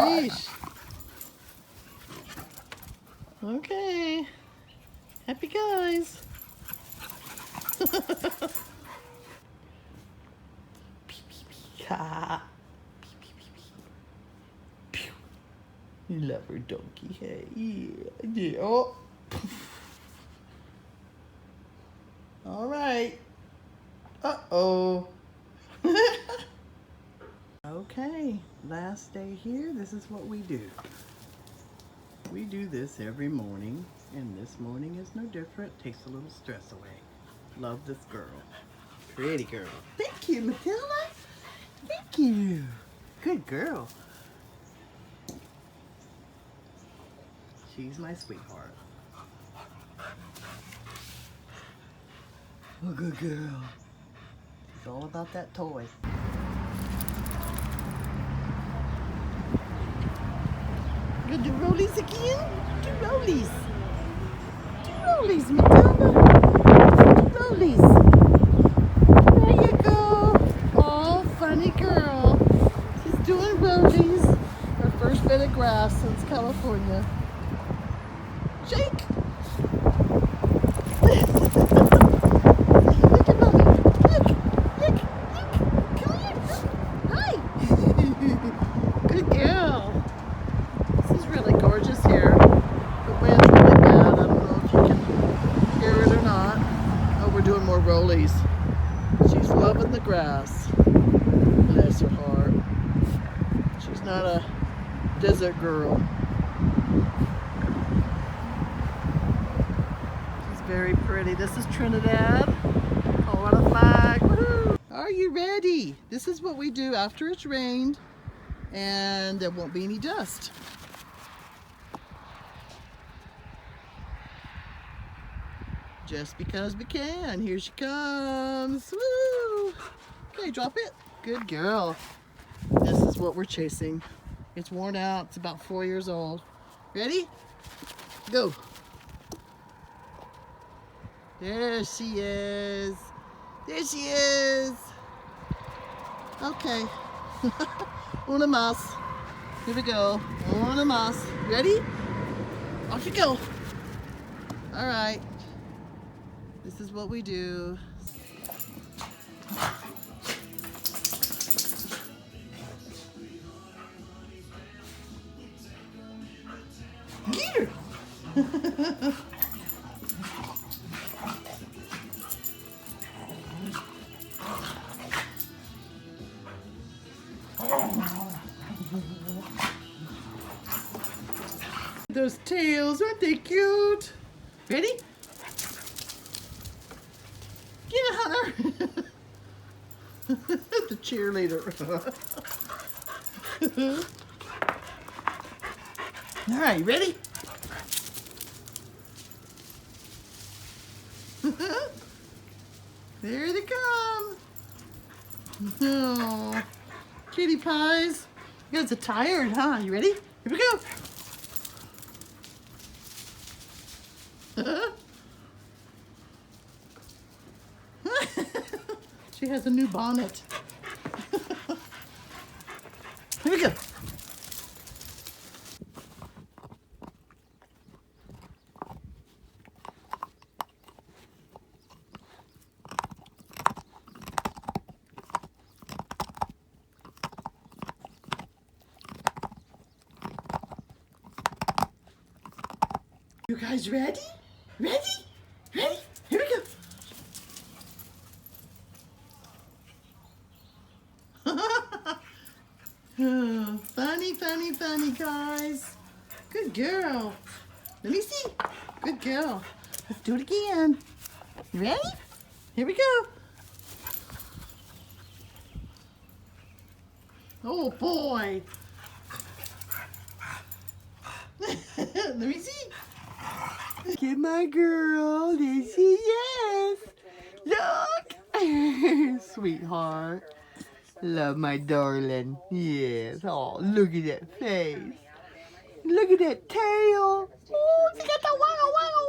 leash. Okay. Happy guys. Ha. You love her, donkey. Hey, yeah, yeah. Oh. All right. Uh-oh. Okay, last day here. This is what we do. We do this every morning, and this morning is no different. Takes a little stress away. Love this girl. Pretty girl. Thank you, Matilda. Thank you. Good girl. She's my sweetheart. Oh, good girl. She's all about that toy. You gonna do rollies again? Do rollies. Do rollies, Matilda. Do rollies. There you go. Oh, funny girl. She's doing rollies. Her first bit of grass since California. Shake. Look at mommy. Look. Look. Come here. Hi. Good girl. This is really gorgeous here. The wind's really bad. I don't know if you can hear it or not. Oh, we're doing more rollies. She's loving the grass. Bless her heart. She's not a desert girl. She's very pretty. This is Trinidad. Colorado flag. Woohoo! Are you ready? This is what we do after it's rained and there won't be any dust. Just because we can. Here she comes. Woo! Okay, drop it. Good girl. This is what we're chasing. It's worn out. It's about 4 years old. Ready? Go. There she is. There she is. Okay. Una más. Here we go. Una más. Ready? Off you go. All right. This is what we do. Get her! Those tails, aren't they cute? Ready? Get it, Hunter! The cheerleader. All right, ready? There they come. Oh, kitty pies. You guys are tired, huh? You ready? Here we go. She has a new bonnet. Here we go. You guys ready? Ready? Ready? Here we go. Oh, funny, funny, funny, guys. Good girl. Let me see. Good girl. Let's do it again. Ready? Here we go. Oh, boy. Let me see. Look at my girl. There she is. Look. Sweetheart. Love my darling. Yes. Oh, look at that face. Look at that tail. Oh, she got the waggle, waggle,